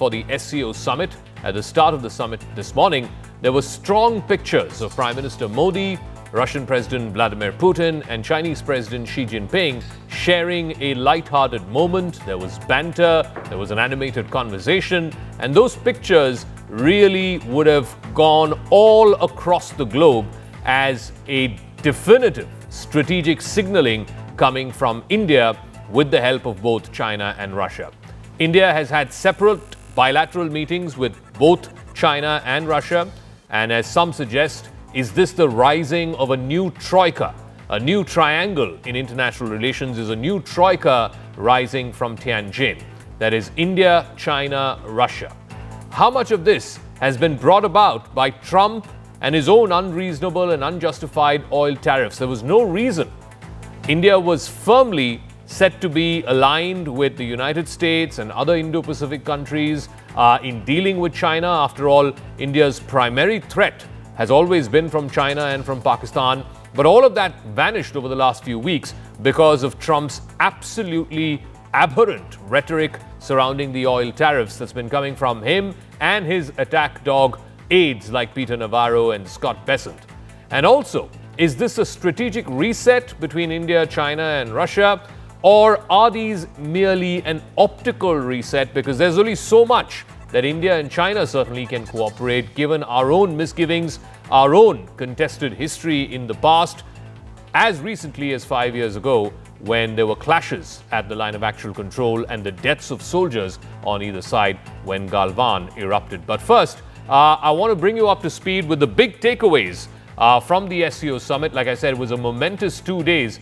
for the SCO Summit. At the start of the summit this morning, there were strong pictures of Prime Minister Modi, Russian President Vladimir Putin and Chinese President Xi Jinping sharing a light-hearted moment. There was banter, there was an animated conversation, and those pictures really would have gone all across the globe as a definitive strategic signaling coming from India with the help of both China and Russia. India has had separate bilateral meetings with both China and Russia, and as some suggest, is this the rising of a new troika? A new triangle in international relations is a new troika rising from Tianjin. That is India, China, Russia. How much of this has been brought about by Trump and his own unreasonable and unjustified oil tariffs? There was no reason. India was firmly set to be aligned with the United States and other Indo-Pacific countries in dealing with China. After all, India's primary threat has always been from China and from Pakistan. But all of that vanished over the last few weeks because of Trump's absolutely aberrant rhetoric surrounding the oil tariffs that's been coming from him and his attack dog aides like Peter Navarro and Scott Bessent. And also, is this a strategic reset between India, China and Russia? Or are these merely an optical reset because there's only so much that India and China certainly can cooperate given our own misgivings, our own contested history in the past, as recently as 5 years ago when there were clashes at the line of actual control and the deaths of soldiers on either side when Galwan erupted. But first, I want to bring you up to speed with the big takeaways from the SCO Summit. Like I said, it was a momentous 2 days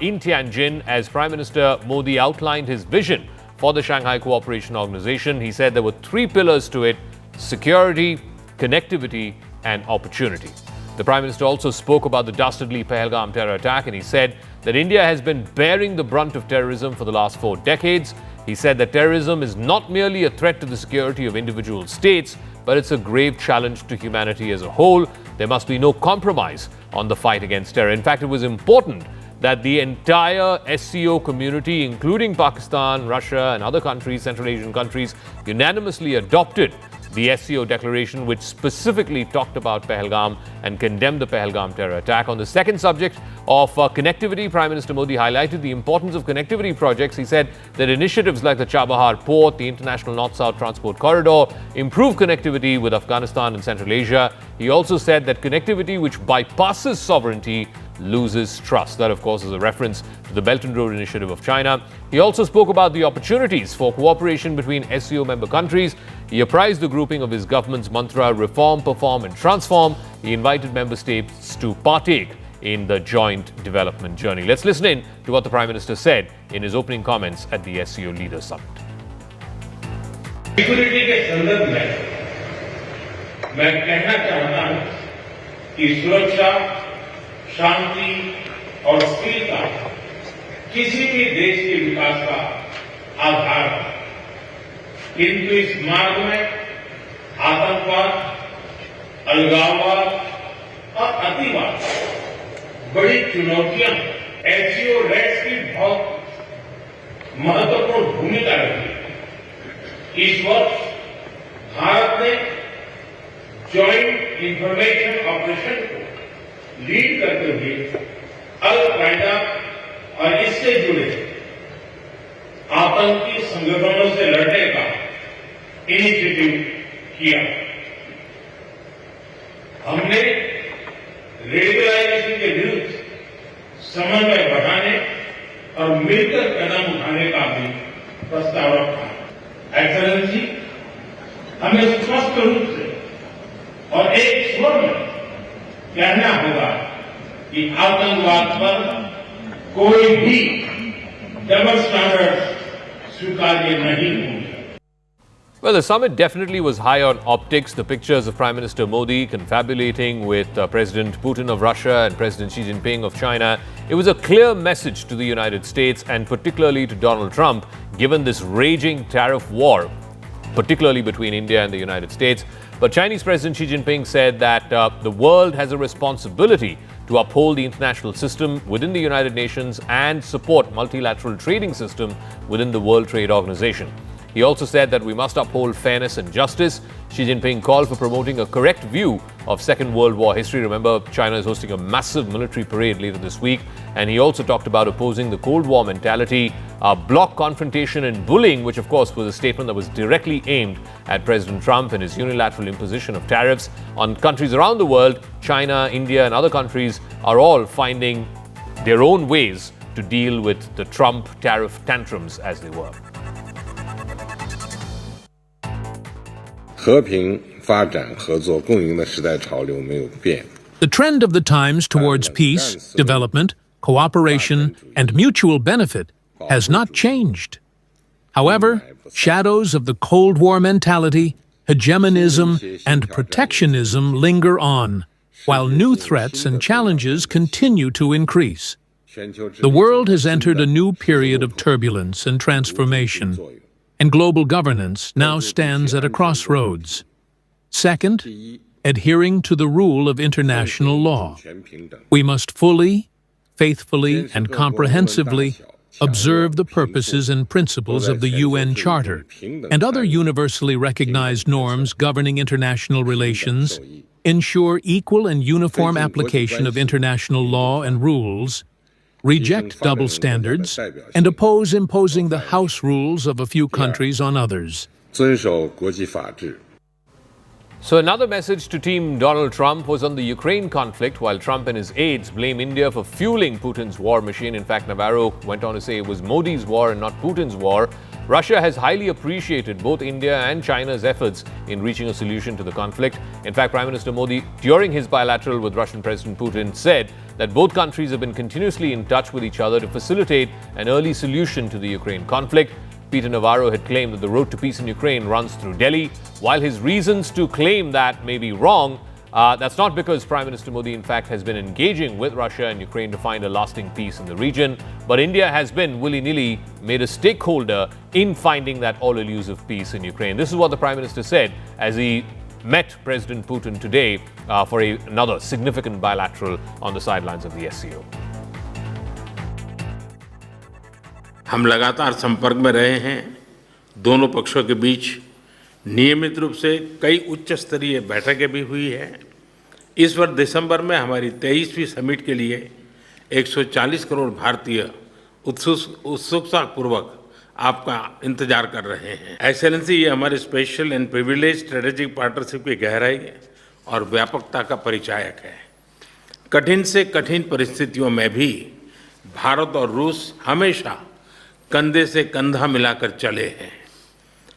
in Tianjin as Prime Minister Modi outlined his vision for the Shanghai Cooperation Organization. He said there were three pillars to it: security, connectivity, and opportunity. The Prime Minister also spoke about the dastardly Pahalgam terror attack, and he said that India has been bearing the brunt of terrorism for the last 4 decades. He said that terrorism is not merely a threat to the security of individual states, but it's a grave challenge to humanity as a whole. There must be no compromise on the fight against terror. In fact, it was important that the entire SCO community, including Pakistan, Russia and other countries, Central Asian countries, unanimously adopted the SCO declaration, which specifically talked about Pahalgam and condemned the Pahalgam terror attack. On the second subject of connectivity, Prime Minister Modi highlighted the importance of connectivity projects. He said that initiatives like the Chabahar Port, the International North-South Transport Corridor, improve connectivity with Afghanistan and Central Asia. He also said that connectivity which bypasses sovereignty loses trust. That, of course, is a reference to the Belt and Road Initiative of China. He also spoke about the opportunities for cooperation between SCO member countries. He apprised the grouping of his government's mantra, reform, perform and transform. He invited member states to partake in the joint development journey. Let's listen in to what the Prime Minister said in his opening comments at the SCO Leaders Summit. Security के संदर्भ में मैं कहना चाहता हूं कि सुरक्षा, शांति और स्थिरता किसी भी देश के विकास का आधार है। किंतु इस मार्ग में आतंकवाद, अलगाववाद और अतिवाद बड़ी चुनौतियां एससीओ रैक्स की बहुत महत्वपूर्ण भूमिका रही है। इस वर्ष भारत ने जॉइंट इंफॉर्मेशन ऑपरेशन को लीड करते हुए अल-कायदा और इससे जुड़े आतंकी संगठनों से लड़ने का इनिशिएटिव किया। हमने रेडिकलाइजेशन के विरुद्ध समन्वय बढ़ाने और मिलकर कदम उठाने का भी प्रस्ताव रखा। एक्सेलेंसी, हमें स्पष्ट रूप से और एक स्वर में कहना होगा कि आतंकवाद पर कोई भी डबल स्टैंडर्ड स्वीकार्य नहीं होंगे। Well, the summit definitely was high on optics. The pictures of Prime Minister Modi confabulating with President Putin of Russia and President Xi Jinping of China. It was a clear message to the United States and particularly to Donald Trump, given this raging tariff war, particularly between India and the United States. But Chinese President Xi Jinping said that the world has a responsibility to uphold the international system within the United Nations and support multilateral trading system within the World Trade Organization. He also said that we must uphold fairness and justice. Xi Jinping called for promoting a correct view of Second World War history. Remember, China is hosting a massive military parade later this week. And he also talked about opposing the Cold War mentality, bloc confrontation and bullying, which of course was a statement that was directly aimed at President Trump and his unilateral imposition of tariffs on countries around the world. China, India and other countries are all finding their own ways to deal with the Trump tariff tantrums, as they were. 和平发展合作共赢的时代潮流没有变。 The trend of the times towards peace, development, cooperation, and mutual benefit has not changed. However, shadows of the Cold War mentality, hegemonism, and protectionism linger on, while new threats and challenges continue to increase. The world has entered a new period of turbulence and transformation, and global governance now stands at a crossroads. Second, adhering to the rule of international law. We must fully, faithfully, and comprehensively observe the purposes and principles of the UN Charter and other universally recognized norms governing international relations, ensure equal and uniform application of international law and rules, reject double standards, and oppose imposing the house rules of a few countries on others. 遵守国际法治。 So another message to Team Donald Trump was on the Ukraine conflict, while Trump and his aides blame India for fueling Putin's war machine. In fact, Navarro went on to say it was Modi's war and not Putin's war. Russia has highly appreciated both India and China's efforts in reaching a solution to the conflict. In fact, Prime Minister Modi, during his bilateral with Russian President Putin, said that both countries have been continuously in touch with each other to facilitate an early solution to the Ukraine conflict. Peter Navarro had claimed that the road to peace in Ukraine runs through Delhi. While his reasons to claim that may be wrong, that's not because Prime Minister Modi, in fact, has been engaging with Russia and Ukraine to find a lasting peace in the region. But India has been willy-nilly made a stakeholder in finding that all-elusive peace in Ukraine. This is what the Prime Minister said as he met President Putin today for another significant bilateral on the sidelines of the SCO. हम लगातार संपर्क में रहे हैं। दोनों पक्षों के बीच नियमित रूप से कई उच्च स्तरीय बैठकें भी हुई है। इस वर्ष दिसंबर में हमारी 23वीं समिट के लिए 140 करोड़ भारतीय उत्सुकतापूर्वक आपका इंतजार कर रहे हैं। एक्सेलेंसी, ये हमारे special and privilege strategic partnership की गहराई और व्यापकता का परिचायक है। कठिन से कठिन परिस्थितियों में भी भारत और रूस हमेशा कंधे से कंधा मिलाकर चले हैं।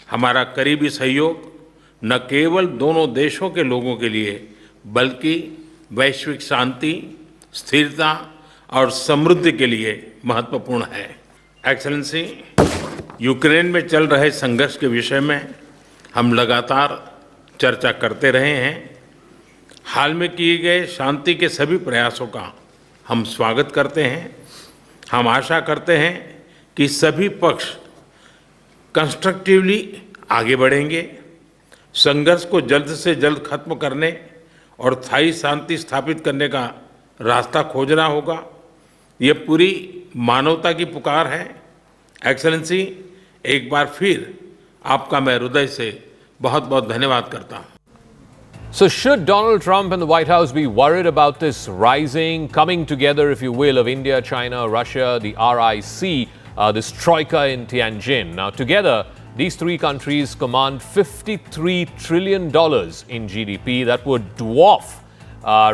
हमारा करीबी सहयोग न केवल दोनों देशों के लोगों के लिए बल्कि वैश्विक शांति, स्थिरता और समृद्धि के लिए महत्वपूर्ण है। एक्सेलेंसी, यूक्रेन में चल रहे संघर्ष के विषय में हम लगातार चर्चा करते रहे हैं। हाल में किए गए शांति के सभी प्रयासों का हम स्वागत करते हैं। हम आशा करते हैं कि सभी पक्ष कंस्ट्रक्टिवली आगे बढ़ेंगे, संघर्ष को जल्द से जल्द खत्म करने और स्थायी शांति स्थापित करने का रास्ता खोजना होगा। ये पूरी मानवता की पुकार है। एक्सेलेंसी, एक बार फिर आपका मैं हृदय से बहुत बहुत धन्यवाद करता हूँ। So should Donald Trump and the White House be worried about this rising, coming together, if you will, of India, China, Russia, the RAIC, this troika in Tianjin? Now, together, these three countries command $53 trillion in GDP. That would dwarf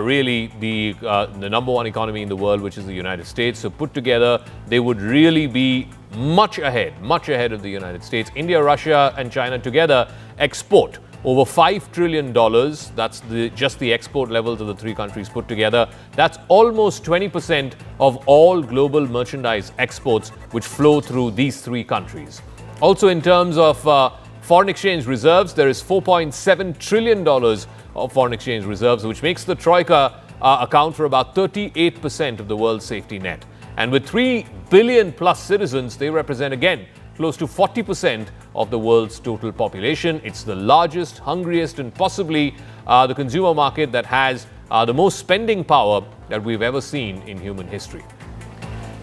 really the number one economy in the world, which is the United States. So put together, they would really be much ahead of the United States. India, Russia, and China together export over $5 trillion. That's just the export levels of the three countries put together. That's almost 20% of all global merchandise exports which flow through these three countries. Also, in terms of foreign exchange reserves, there is $4.7 trillion of foreign exchange reserves, which makes the troika account for about 38% of the world's safety net. And with 3 billion plus citizens, they represent, again, close to 40% of the world's total population. It's the largest, hungriest, and possibly the consumer market that has the most spending power that we've ever seen in human history.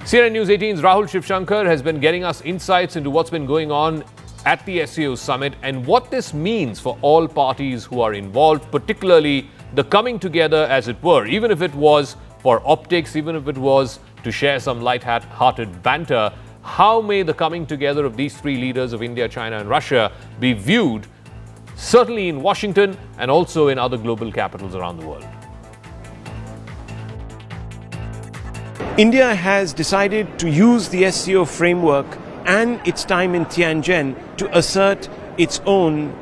CNN News 18's Rahul Shivshankar has been getting us insights into what's been going on at the SCO Summit and what this means for all parties who are involved, particularly the coming together, as it were, even if it was for optics, even if it was to share some light-hearted banter. How may the coming together of these three leaders of India, China and Russia be viewed, certainly in Washington and also in other global capitals around the world? India has decided to use the SCO framework and its time in Tianjin to assert its own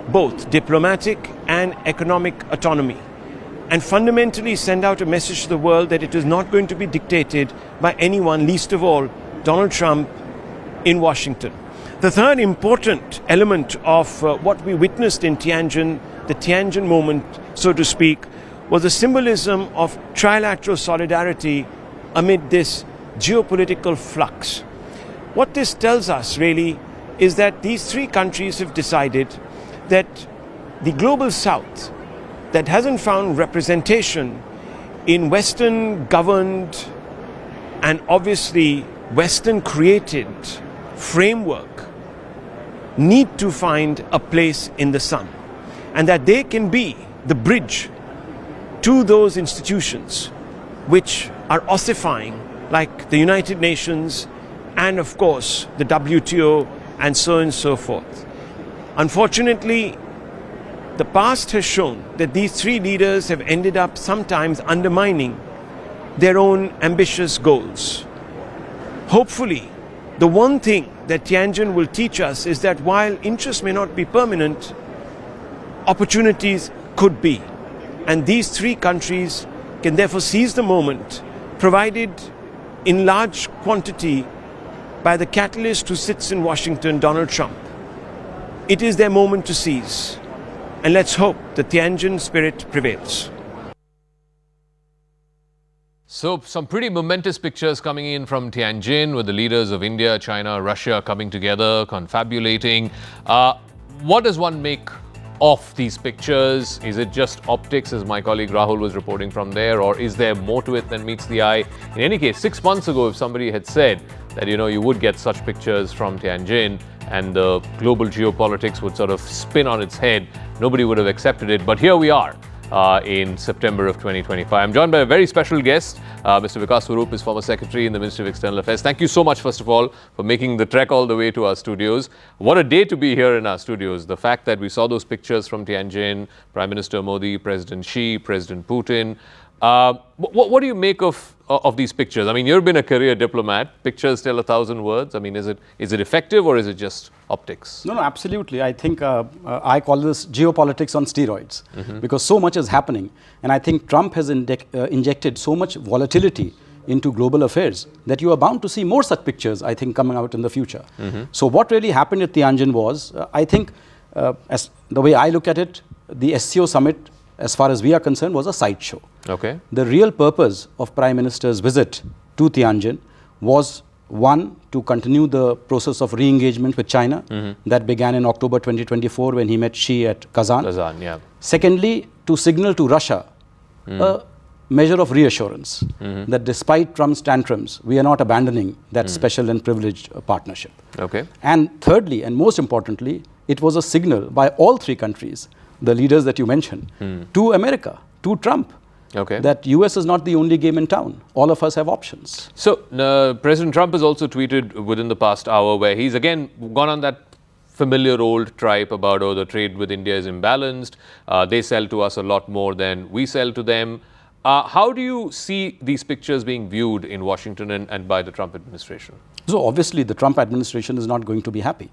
both diplomatic and economic autonomy, and fundamentally send out a message to the world that it is not going to be dictated by anyone, least of all Donald Trump in Washington. The third important element of what we witnessed in Tianjin, the Tianjin moment, so to speak, was the symbolism of trilateral solidarity amid this geopolitical flux. What this tells us really is that these three countries have decided that the global south that hasn't found representation in Western governed and obviously Western created framework need to find a place in the sun, and that they can be the bridge to those institutions which are ossifying, like the United Nations and of course the WTO and so on and so forth. Unfortunately, the past has shown that these three leaders have ended up sometimes undermining their own ambitious goals. Hopefully, the one thing that Tianjin will teach us is that while interests may not be permanent, opportunities could be. And these three countries can therefore seize the moment, provided in large quantity by the catalyst who sits in Washington, Donald Trump. It is their moment to seize. And let's hope the Tianjin spirit prevails. So some pretty momentous pictures coming in from Tianjin with the leaders of India, China, Russia coming together, confabulating. What does one make of these pictures? Is it just optics, as my colleague Rahul was reporting from there, or is there more to it than meets the eye? In any case, 6 months ago, if somebody had said that, you would get such pictures from Tianjin and the global geopolitics would sort of spin on its head, nobody would have accepted it. But here we are. In September of 2025. I'm joined by a very special guest. Mr. Vikas Swarup is former Secretary in the Ministry of External Affairs. Thank you so much, first of all, for making the trek all the way to our studios. What a day to be here in our studios. The fact that we saw those pictures from Tianjin, Prime Minister Modi, President Xi, President Putin. What do you make of these pictures? I mean, you've been a career diplomat. Pictures tell 1,000 words. I mean, is it effective or is it just optics? No, absolutely. I think I call this geopolitics on steroids because so much is happening. And I think Trump has injected so much volatility into global affairs that you are bound to see more such pictures, I think, coming out in the future. So what really happened at Tianjin was, I think, as the way I look at it, the SCO Summit, as far as we are concerned, was a sideshow. Okay. The real purpose of Prime Minister's visit to Tianjin was, one, to continue the process of re-engagement with China that began in October 2024 when he met Xi at Kazan. Secondly, to signal to Russia a measure of reassurance that despite Trump's tantrums, we are not abandoning that special and privileged partnership. Okay. And thirdly, and most importantly, it was a signal by all three countries, the leaders that you mentioned, to America, to Trump, that US is not the only game in town. All of us have options. So President Trump has also tweeted within the past hour where he's again gone on that familiar old tripe about, the trade with India is imbalanced. They sell to us a lot more than we sell to them. How do you see these pictures being viewed in Washington and by the Trump administration? So obviously the Trump administration is not going to be happy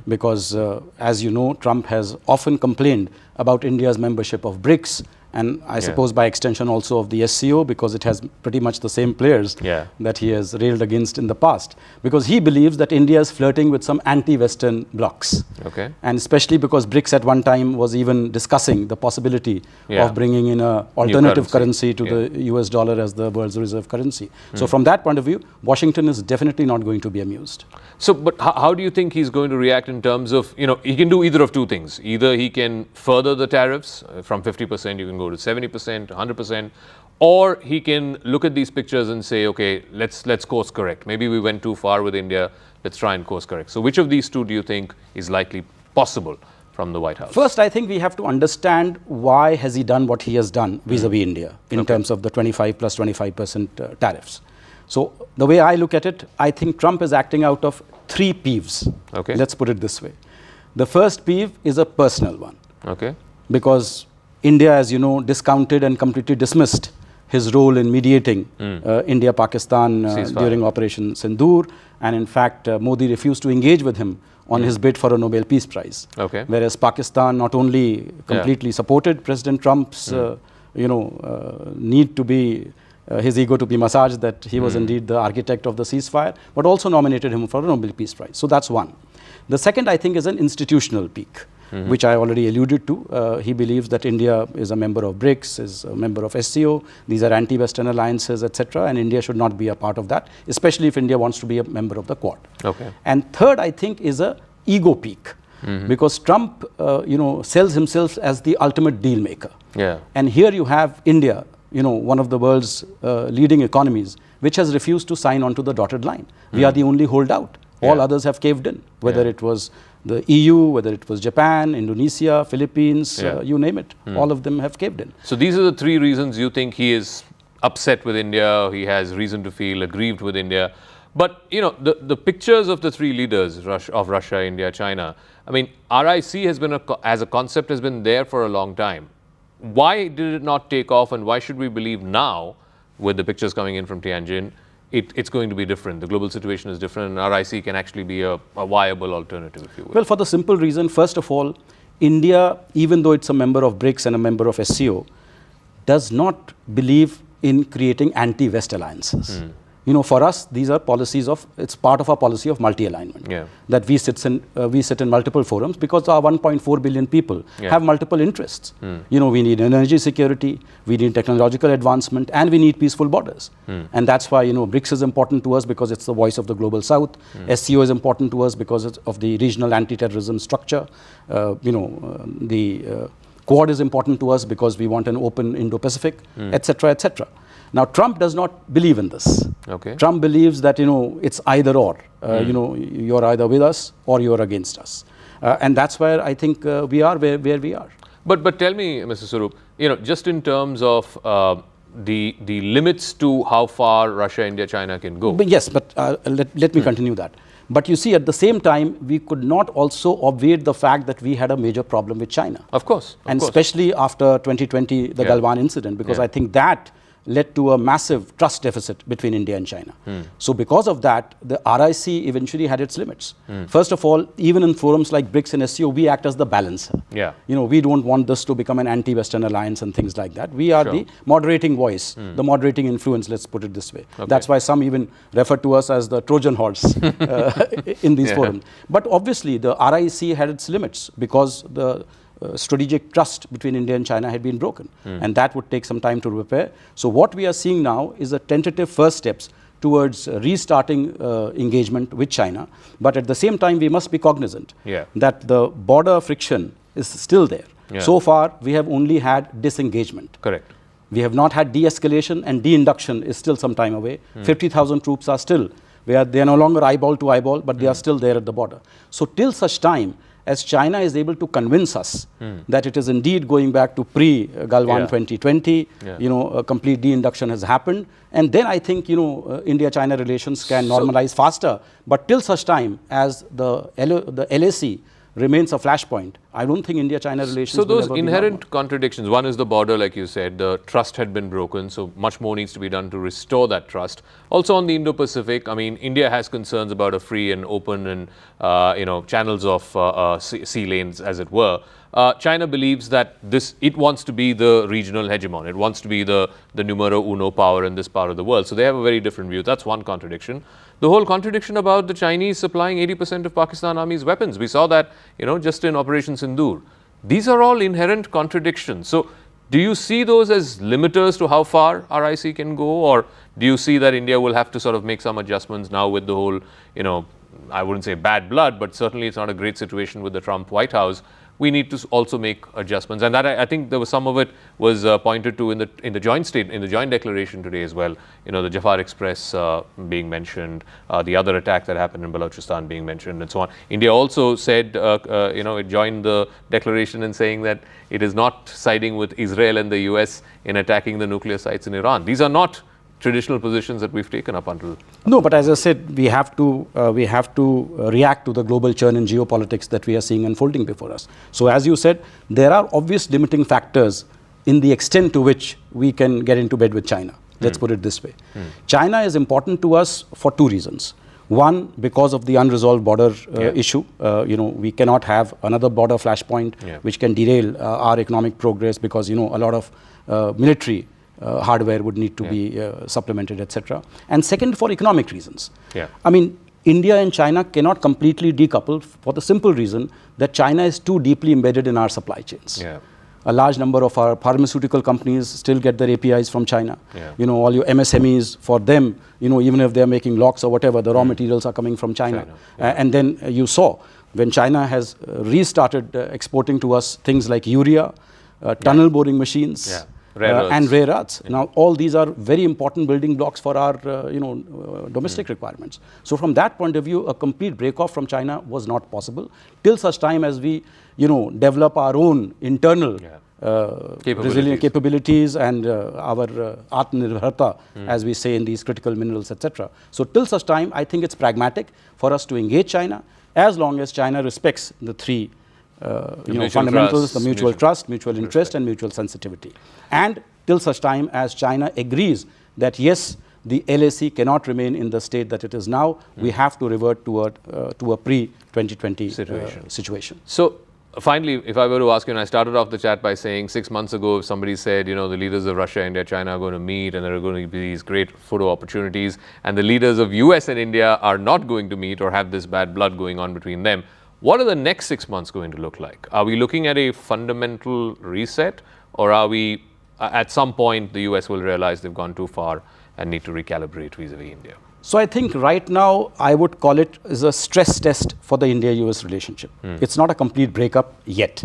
because, as you know, Trump has often complained about India's membership of BRICS and I suppose by extension also of the SCO because it has pretty much the same players that he has railed against in the past. Because he believes that India is flirting with some anti-Western blocs. Okay. And especially because BRICS at one time was even discussing the possibility of bringing in an alternative currency to the US dollar as the world's reserve currency. So from that point of view, Washington is definitely not going to be amused. So, but how do you think he's going to react in terms of, he can do either of two things. Either he can further the tariffs from 50%, you can go to 70%, 100%, or he can look at these pictures and say, okay, let's course correct. Maybe we went too far with India. let's try and course correct. So which of these two do you think is likely possible from the White House? First, I think we have to understand why has he done what he has done vis-a-vis India in terms of the 25 plus 25% tariffs. So the way I look at it, I think Trump is acting out of three peeves. Okay. Let's put it this way. The first peeve is a personal one. Okay. Because India, as you know, discounted and completely dismissed his role in mediating India-Pakistan during Operation Sindoor. And in fact, Modi refused to engage with him on his bid for a Nobel Peace Prize. Okay. Whereas Pakistan not only completely supported President Trump's, need to be, his ego to be massaged that he was indeed the architect of the ceasefire, but also nominated him for a Nobel Peace Prize. So that's one. The second, I think, is an institutional peak, which I already alluded to. He believes that India is a member of BRICS, is a member of SCO. These are anti-Western alliances, etc. And India should not be a part of that, especially if India wants to be a member of the Quad. Okay. And third, I think, is a ego peak, because Trump, sells himself as the ultimate deal maker. Yeah. And here you have India, one of the world's leading economies, which has refused to sign on to the dotted line. We are the only holdout. All others have caved in, whether it was the EU, whether it was Japan, Indonesia, Philippines, you name it. All of them have caved in. So these are the three reasons you think he is upset with India, he has reason to feel aggrieved with India. But, the pictures of the three leaders of Russia, India, China, I mean, RIC has been, as a concept, has been there for a long time. Why did it not take off, and why should we believe now, with the pictures coming in from Tianjin, it's going to be different? The global situation is different, and RIC can actually be a viable alternative, if you will. Well, for the simple reason, first of all, India, even though it's a member of BRICS and a member of SCO, does not believe in creating anti-West alliances. For us, these are policies it's part of our policy of multi-alignment. That we sit in multiple forums because our 1.4 billion people have multiple interests. We need energy security, we need technological advancement, and we need peaceful borders. And that's why, BRICS is important to us because it's the voice of the global south. SCO is important to us because of the regional anti-terrorism structure. The Quad is important to us because we want an open Indo-Pacific, etc., etc. Now, Trump does not believe in this. Okay. Trump believes that, it's either or. You're either with us or you're against us. And that's where I think we are where we are. But tell me, Mr. Swarup, just in terms of the limits to how far Russia, India, China can go. But yes, but let me continue that. But you see, at the same time, we could not also obviate the fact that we had a major problem with China. Of course. And especially after 2020, the Galwan incident, because I think that led to a massive trust deficit between India and China. So because of that, the RIC eventually had its limits. First of all, even in forums like BRICS and SCO, we act as the balancer. We don't want this to become an anti-Western alliance and things like that. We are the moderating voice, the moderating influence, let's put it this way. That's why some even refer to us as the Trojan horse in these forums. But obviously, the RIC had its limits because the strategic trust between India and China had been broken, and that would take some time to repair. So what we are seeing now is a tentative first steps towards restarting engagement with China. But at the same time, we must be cognizant that the border friction is still there. So far, we have only had disengagement. Correct. We have not had de-escalation, and de-induction is still some time away. 50,000 troops are still, they are no longer eyeball to eyeball, but they are still there at the border. So till such time as China is able to convince us that it is indeed going back to pre-Galwan 2020, a complete de-induction has happened. And then I think, India-China relations can normalize faster. But till such time as the LAC remains a flashpoint, I don't think India-China relations will ever be normal. So those inherent contradictions, one is the border, like you said, the trust had been broken, so much more needs to be done to restore that trust. Also on the Indo-Pacific, I mean, India has concerns about a free and open and, channels of sea lanes, as it were. China believes that it wants to be the regional hegemon. It wants to be the numero uno power in this part of the world. So they have a very different view. That's one contradiction. The whole contradiction about the Chinese supplying 80% of Pakistan Army's weapons. We saw that, just in Operation Sindoor. These are all inherent contradictions. So do you see those as limiters to how far RIC can go? Or do you see that India will have to sort of make some adjustments now with the whole, I wouldn't say bad blood, but certainly it's not a great situation with the Trump White House, we need to also make adjustments. And that I think there was some of it was pointed to in the joint declaration today as well. You know, the Jafar Express being mentioned, the other attack that happened in Balochistan being mentioned, and so on. India also said, it joined the declaration in saying that it is not siding with Israel and the US in attacking the nuclear sites in Iran. These are not traditional positions that we've taken up until. No, but as I said, we have to react to the global churn in geopolitics that we are seeing unfolding before us. So as you said, there are obvious limiting factors in the extent to which we can get into bed with China. Let's put it this way. China is important to us for two reasons. One, because of the unresolved border issue. We cannot have another border flashpoint which can derail our economic progress, because, a lot of military hardware would need to be supplemented, etc. And second, for economic reasons. I mean, India and China cannot completely decouple for the simple reason that China is too deeply embedded in our supply chains. A large number of our pharmaceutical companies still get their APIs from China. All your MSMEs, for them, even if they're making locks or whatever, the raw materials are coming from China. And then you saw when China has restarted exporting to us things like urea, tunnel boring machines, and rare earths. Now, all these are very important building blocks for our, domestic requirements. So, from that point of view, a complete break-off from China was not possible till such time as we, develop our own internal resilient capabilities and our Atmanirbharta, as we say in these critical minerals, etc. So, till such time, I think it's pragmatic for us to engage China, as long as China respects the three fundamentals, the mutual trust, mutual interest, and mutual sensitivity. And till such time as China agrees that yes, the LAC cannot remain in the state that it is now, we have to revert to a pre-2020 situation. So, finally, if I were to ask you, and I started off the chat by saying 6 months ago, if somebody said, the leaders of Russia, India, China are going to meet and there are going to be these great photo opportunities, and the leaders of US and India are not going to meet or have this bad blood going on between them, what are the next 6 months going to look like? Are we looking at a fundamental reset, or are we, at some point, the US will realize they've gone too far and need to recalibrate vis-a-vis India? So I think right now, I would call it as a stress test for the India-US relationship. It's not a complete breakup yet.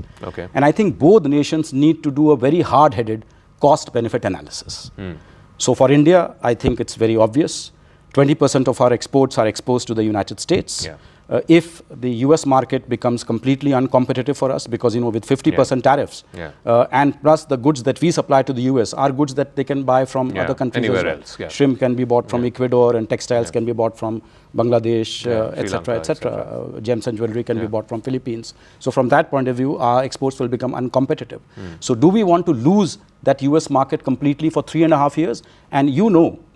And I think both nations need to do a very hard-headed cost-benefit analysis. So for India, I think it's very obvious. 20% of our exports are exposed to the United States. If the US market becomes completely uncompetitive for us, because with 50% tariffs, and plus the goods that we supply to the US are goods that they can buy from other countries anywhere as well. else. Shrimp can be bought from Ecuador, and textiles can be bought from Bangladesh, etc., etc. Gems and jewelry can be bought from Philippines. So from that point of view, our exports will become uncompetitive. So do we want to lose that US market completely for 3.5 years? And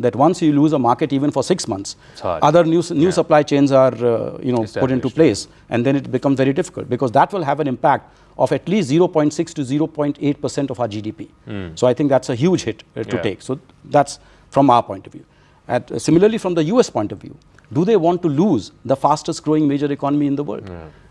that once you lose a market even for 6 months, other new supply chains are put into place, and then it becomes very difficult, because that will have an impact of at least 0.6 to 0.8% of our GDP. So I think that's a huge hit to take. So that's from our point of view. Similarly, from the US point of view, do they want to lose the fastest growing major economy in the world?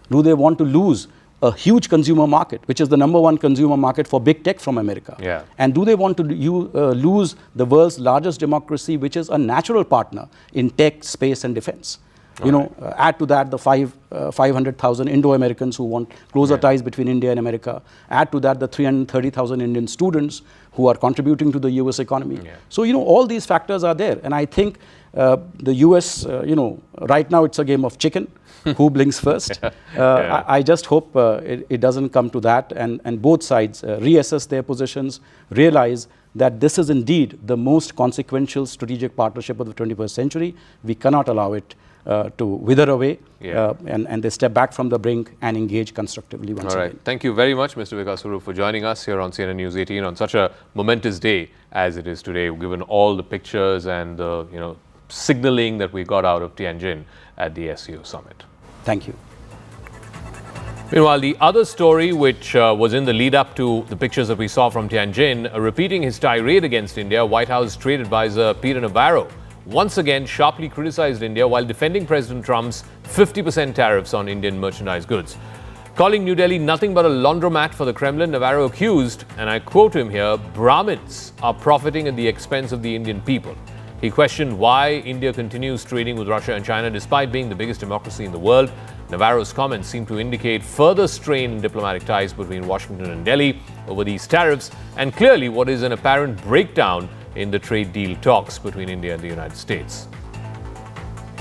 Do they want to lose a huge consumer market, which is the #1 consumer market for big tech from America? And do they want to lose the world's largest democracy, which is a natural partner in tech, space, and defense? Add to that the 500,000 Indo-Americans who want closer ties between India and America. Add to that the 330,000 Indian students who are contributing to the US economy. So, all these factors are there. And I think the US, right now it's a game of chicken. Who blinks first? I just hope it doesn't come to that, and both sides reassess their positions, realize that this is indeed the most consequential strategic partnership of the 21st century. We cannot allow it to wither away, and they step back from the brink and engage constructively once again. Thank you very much, Mr. Vikas Swarup, for joining us here on CNN News 18 on such a momentous day as it is today, given all the pictures and the signaling that we got out of Tianjin at the SCO Summit. Thank you. Meanwhile, the other story, which was in the lead up to the pictures that we saw from Tianjin, repeating his tirade against India, White House trade advisor Peter Navarro once again sharply criticized India while defending President Trump's 50% tariffs on Indian merchandise goods. Calling New Delhi nothing but a laundromat for the Kremlin, Navarro accused, and I quote him here, Brahmins are profiting at the expense of the Indian people. He questioned why India continues trading with Russia and China despite being the biggest democracy in the world. Navarro's comments seem to indicate further strain in diplomatic ties between Washington and Delhi over these tariffs, and clearly what is an apparent breakdown in the trade deal talks between India and the United States.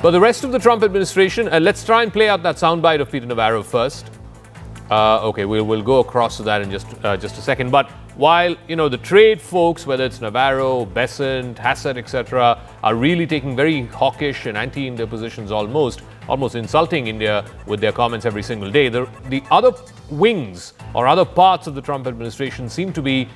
But the rest of the Trump administration, let's try and play out that soundbite of Peter Navarro first. Okay, we'll go across to that in just a second. But while, the trade folks, whether it's Navarro, Besant, Hassett, etc., are really taking very hawkish and anti-India positions almost insulting India with their comments every single day, the other wings or other parts of the Trump administration seem to be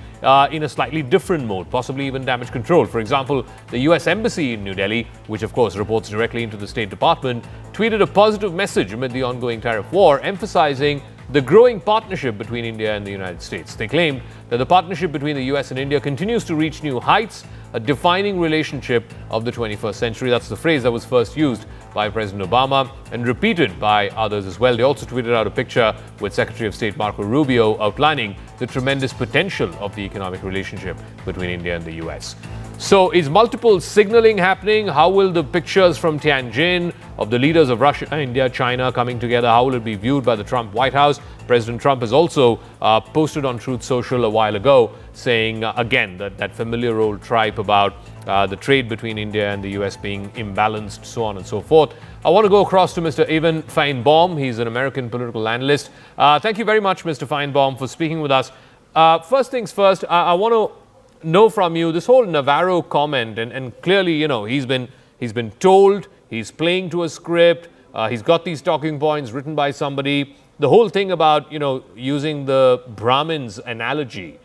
in a slightly different mode, possibly even damage control. For example, the US Embassy in New Delhi, which of course reports directly into the State Department, tweeted a positive message amid the ongoing tariff war, emphasizing the growing partnership between India and the United States. They claimed that the partnership between the US and India continues to reach new heights, a defining relationship of the 21st century. That's the phrase that was first used by President Obama and repeated by others as well. They also tweeted out a picture with Secretary of State Marco Rubio outlining the tremendous potential of the economic relationship between India and the US. So is multiple signaling happening? How will the pictures from Tianjin of the leaders of Russia, India, China coming together, how will it be viewed by the Trump White House? President Trump has also posted on Truth Social a while ago saying, again, that familiar old tripe about the trade between India and the US being imbalanced, so on and so forth. I want to go across to Mr. Evan Feinbaum. He's an American political analyst. Thank you very much, Mr. Feinbaum, for speaking with us. First things first, I want to know from you this whole Navarro comment, and clearly, he's been told, he's playing to a script, he's got these talking points written by somebody. The whole thing about, using the Brahmins analogy.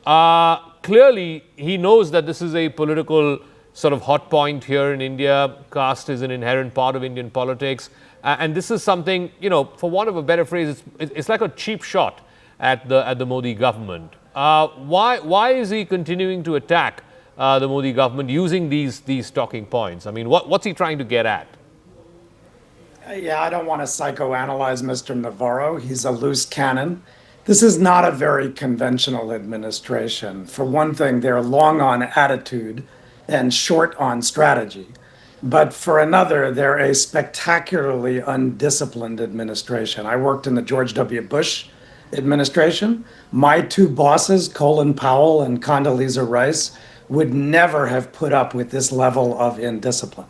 Clearly, he knows that this is a political sort of hot point here in India. Caste is an inherent part of Indian politics. And this is something, for want of a better phrase, it's like a cheap shot at the Modi government. Why is he continuing to attack the Modi government using these talking points? I mean, what's he trying to get at? Yeah, I don't want to psychoanalyze Mr. Navarro. He's a loose cannon. This is not a very conventional administration. For one thing, they're long on attitude and short on strategy. But for another, they're a spectacularly undisciplined administration. I worked in the George W. Bush administration. My two bosses, Colin Powell and Condoleezza Rice, would never have put up with this level of indiscipline.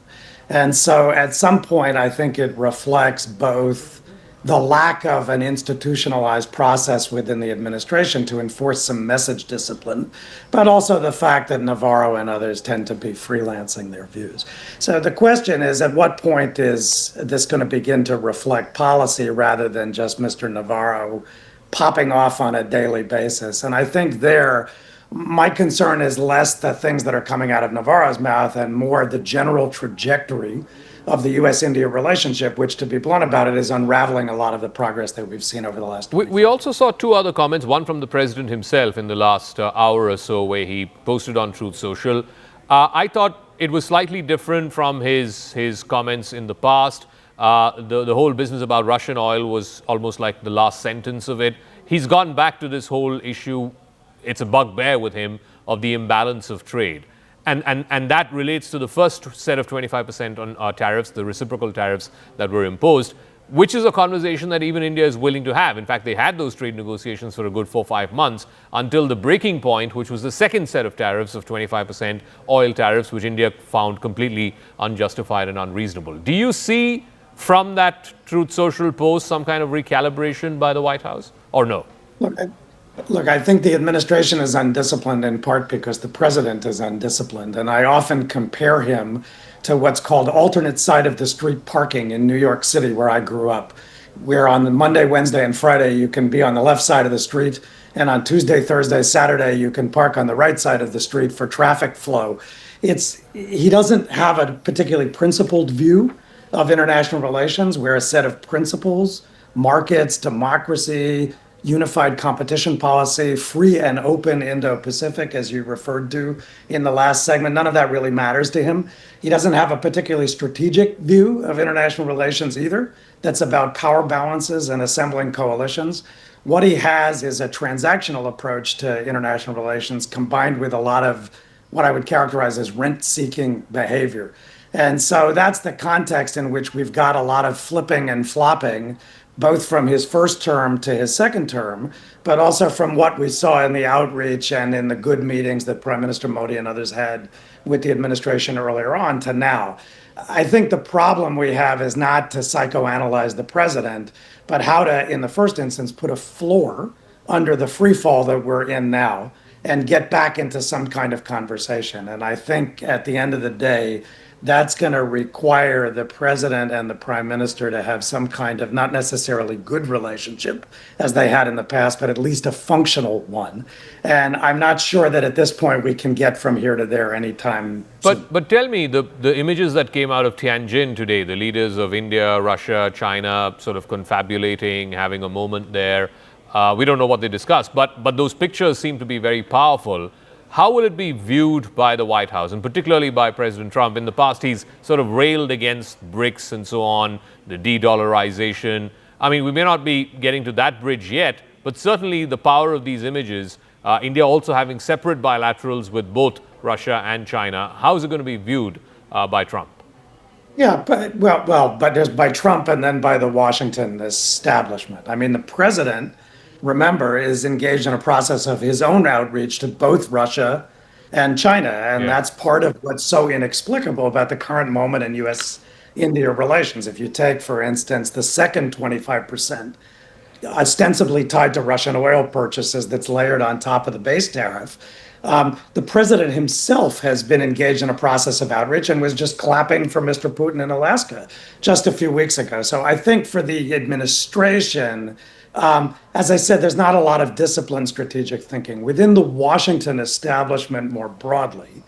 And so at some point, I think it reflects both the lack of an institutionalized process within the administration to enforce some message discipline, but also the fact that Navarro and others tend to be freelancing their views. So the question is, at what point is this going to begin to reflect policy rather than just Mr. Navarro popping off on a daily basis? And I think my concern is less the things that are coming out of Navarro's mouth and more the general trajectory of the U.S.-India relationship, which, to be blunt about it, is unraveling a lot of the progress that we've seen over the last 20 years. We also saw two other comments, one from the president himself in the last hour or so, where he posted on Truth Social. I thought it was slightly different from his comments in the past. The whole business about Russian oil was almost like the last sentence of it. He's gone back to this whole issue. It's a bugbear with him of the imbalance of trade. And that relates to the first set of 25% on tariffs, the reciprocal tariffs that were imposed, which is a conversation that even India is willing to have. In fact, they had those trade negotiations for a good 4-5 months until the breaking point, which was the second set of tariffs of 25% oil tariffs, which India found completely unjustified and unreasonable. Do you see from that Truth Social post some kind of recalibration by the White House, or no? Look, I think the administration is undisciplined in part because the president is undisciplined. And I often compare him to what's called alternate side of the street parking in New York City, where I grew up, where on the Monday, Wednesday, and Friday, you can be on the left side of the street. And on Tuesday, Thursday, Saturday, you can park on the right side of the street for traffic flow. He doesn't have a particularly principled view of international relations, where a set of principles, markets, democracy, unified competition policy, free and open Indo-Pacific, as you referred to in the last segment, none of that really matters to him. He doesn't have a particularly strategic view of international relations either. That's about power balances and assembling coalitions. What he has is a transactional approach to international relations combined with a lot of what I would characterize as rent-seeking behavior. And so that's the context in which we've got a lot of flipping and flopping, both from his first term to his second term, but also from what we saw in the outreach and in the good meetings that Prime Minister Modi and others had with the administration earlier on to now. I think the problem we have is not to psychoanalyze the president, but how to, in the first instance, put a floor under the free fall that we're in now and get back into some kind of conversation. And I think at the end of the day, that's going to require the president and the prime minister to have some kind of not necessarily good relationship as they had in the past, but at least a functional one. And I'm not sure that at this point we can get from here to there anytime soon. But tell me, the images that came out of Tianjin today, the leaders of India, Russia, China sort of confabulating, having a moment there. We don't know what they discussed, but those pictures seem to be very powerful. How will it be viewed by the White House, and particularly by President Trump? In the past, he's sort of railed against BRICS and so on, the de-dollarization. I mean, we may not be getting to that bridge yet, but certainly the power of these images, India also having separate bilaterals with both Russia and China. How is it going to be viewed by Trump? Yeah, but there's by Trump and then by the Washington establishment. I mean, the president, remember, is engaged in a process of his own outreach to both Russia and China. And that's part of what's so inexplicable about the current moment in U.S.-India relations. If you take, for instance, the second 25%, ostensibly tied to Russian oil purchases that's layered on top of the base tariff, the president himself has been engaged in a process of outreach and was just clapping for Mr. Putin in Alaska just a few weeks ago. So I think for the administration, as I said, there's not a lot of disciplined strategic thinking. Within the Washington establishment more broadly,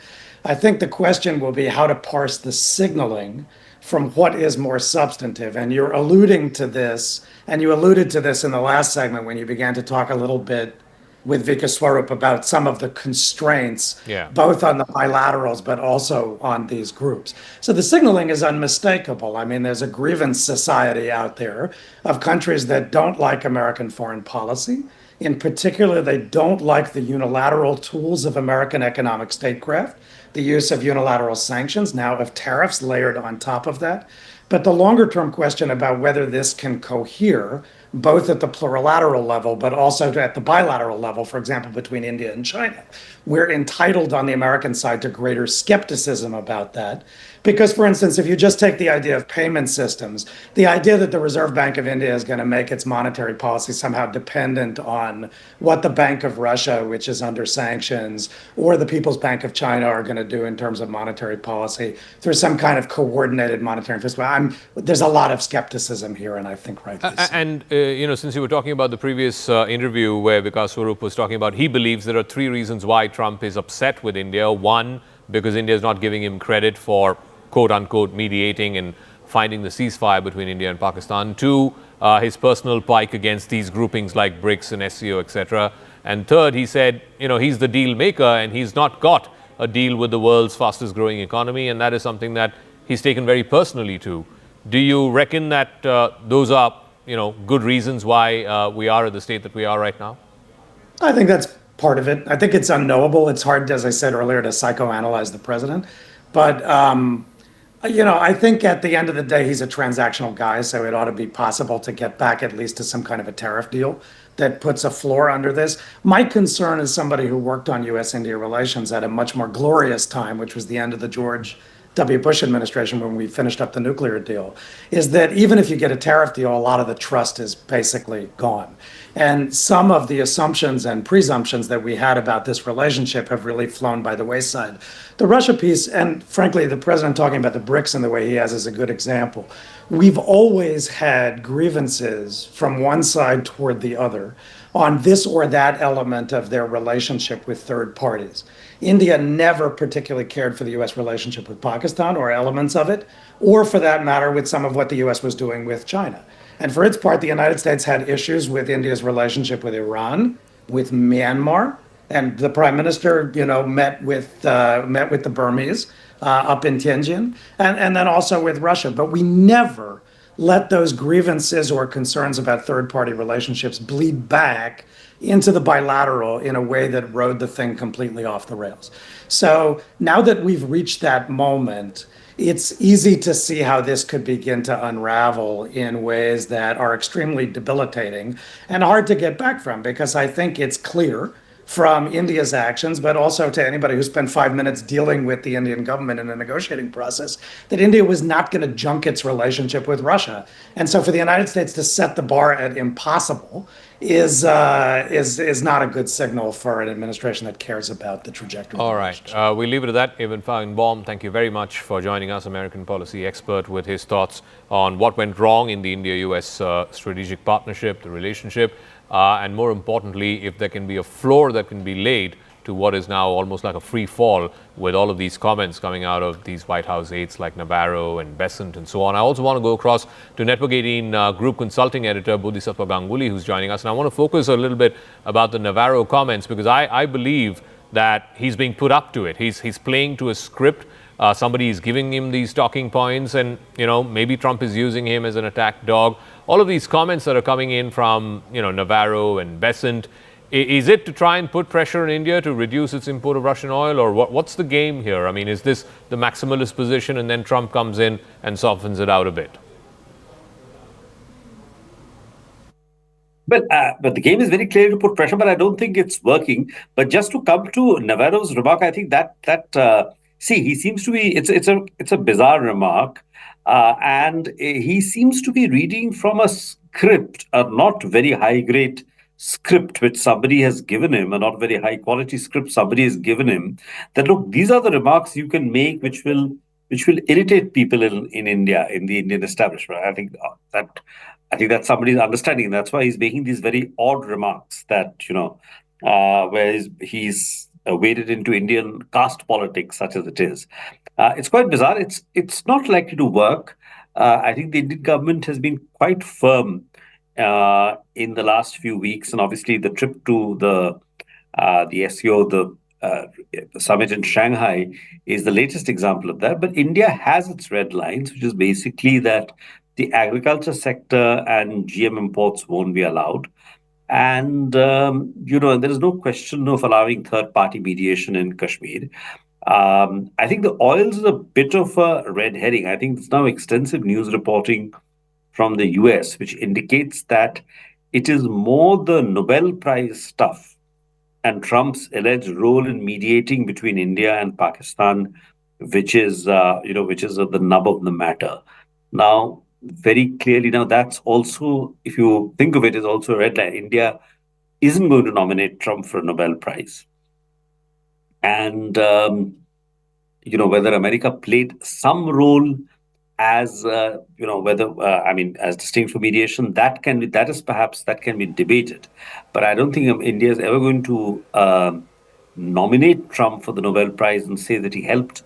I think the question will be how to parse the signaling from what is more substantive. And you're alluding to this, and you alluded to this in the last segment when you began to talk a little bit with Vika Swarup about some of the constraints, both on the bilaterals, but also on these groups. So the signaling is unmistakable. I mean, there's a grievance society out there of countries that don't like American foreign policy. In particular, they don't like the unilateral tools of American economic statecraft, the use of unilateral sanctions, now of tariffs layered on top of that. But the longer term question about whether this can cohere both at the plurilateral level, but also at the bilateral level, for example, between India and China. We're entitled on the American side to greater skepticism about that. Because, for instance, if you just take the idea of payment systems, the idea that the Reserve Bank of India is going to make its monetary policy somehow dependent on what the Bank of Russia, which is under sanctions, or the People's Bank of China are going to do in terms of monetary policy through some kind of coordinated monetary and fiscal. There's a lot of skepticism here, and I think rightly so. And since you were talking about the previous interview where Vikas Swarup was talking about, he believes there are three reasons why Trump is upset with India. One, because India is not giving him credit for quote-unquote mediating and finding the ceasefire between India and Pakistan. Two, his personal pike against these groupings like BRICS and SCO, etc. And third, he said, he's the deal maker and he's not got a deal with the world's fastest growing economy, and that is something that he's taken very personally to. Do you reckon that those are, good reasons why we are at the state that we are right now? I think that's part of it. I think it's unknowable. It's hard, as I said earlier, to psychoanalyze the president. But I think at the end of the day, he's a transactional guy, so it ought to be possible to get back at least to some kind of a tariff deal that puts a floor under this. My concern as somebody who worked on U.S.-India relations at a much more glorious time, which was the end of the George W. Bush administration when we finished up the nuclear deal, is that even if you get a tariff deal, a lot of the trust is basically gone. And some of the assumptions and presumptions that we had about this relationship have really flown by the wayside. The Russia piece, and frankly, the president talking about the BRICS in the way he has is a good example. We've always had grievances from one side toward the other on this or that element of their relationship with third parties. India never particularly cared for the U.S. relationship with Pakistan or elements of it, or for that matter, with some of what the U.S. was doing with China. And for its part, the United States had issues with India's relationship with Iran, with Myanmar, and the prime minister, met with the Burmese up in Tianjin, and then also with Russia. But we never let those grievances or concerns about third-party relationships bleed back into the bilateral in a way that rode the thing completely off the rails. So now that we've reached that moment, it's easy to see how this could begin to unravel in ways that are extremely debilitating and hard to get back from, because I think it's clear from India's actions, but also to anybody who spent 5 minutes dealing with the Indian government in a negotiating process, that India was not going to junk its relationship with Russia. And so for the United States to set the bar at impossible is not a good signal for an administration that cares about the trajectory. All right. We'll leave it at that. Eben Feinbaum, thank you very much for joining us, American policy expert, with his thoughts on what went wrong in the India-US strategic partnership, the relationship, and more importantly, if there can be a floor that can be laid to what is now almost like a free fall with all of these comments coming out of these White House aides like Navarro and Besant and so on. I also want to go across to Network 18 Group Consulting Editor Bodhisattva Ganguly, who's joining us. And I want to focus a little bit about the Navarro comments, because I believe that he's being put up to it. He's playing to a script. Somebody is giving him these talking points, and maybe Trump is using him as an attack dog. All of these comments that are coming in from Navarro and Besant, is it to try and put pressure on India to reduce its import of Russian oil, or what's the game here? I mean, is this the maximalist position and then Trump comes in and softens it out a bit? But the game is very clear to put pressure, but I don't think it's working. But just to come to Navarro's remark, I think that he seems to be, it's a bizarre remark, and he seems to be reading from a script, a not very high grade script which somebody has given him, a not very high quality script somebody has given him, that look, these are the remarks you can make which will irritate people in India, in the Indian establishment. I think that's somebody's understanding. That's why he's making these very odd remarks that, where he's waded into Indian caste politics, such as it is. It's quite bizarre. It's not likely to work. I think the Indian government has been quite firm in the last few weeks, and obviously the trip to the SCO, the summit in Shanghai, is the latest example of that. But India has its red lines, which is basically that the agriculture sector and GM imports won't be allowed. And, there is no question of allowing third-party mediation in Kashmir. I think the oils is a bit of a red herring. I think there's now extensive news reporting from the US, which indicates that it is more the Nobel Prize stuff and Trump's alleged role in mediating between India and Pakistan, which is the nub of the matter. Now, very clearly, now that's also, if you think of it, is also a red line. India isn't going to nominate Trump for a Nobel Prize. And, whether America played some role as, as distinct from mediation, that can be debated. But I don't think India is ever going to nominate Trump for the Nobel Prize and say that he helped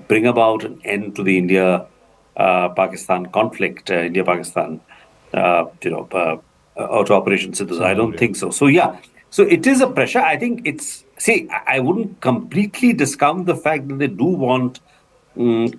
bring about an end to the India-Pakistan conflict, India-Pakistan, or to Operation Sindoor. I don't think so. So, so it is a pressure. I think I wouldn't completely discount the fact that they do want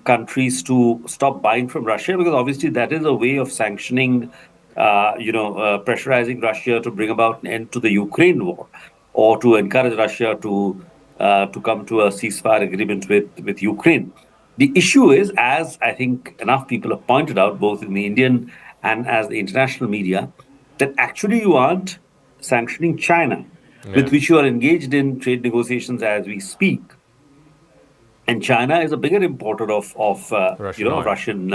countries to stop buying from Russia, because obviously that is a way of sanctioning, pressurizing Russia to bring about an end to the Ukraine war, or to encourage Russia to come to a ceasefire agreement with Ukraine. The issue is, as I think enough people have pointed out, both in the Indian and as the international media, that actually you aren't sanctioning China, with which you are engaged in trade negotiations as we speak. And China is a bigger importer of Russian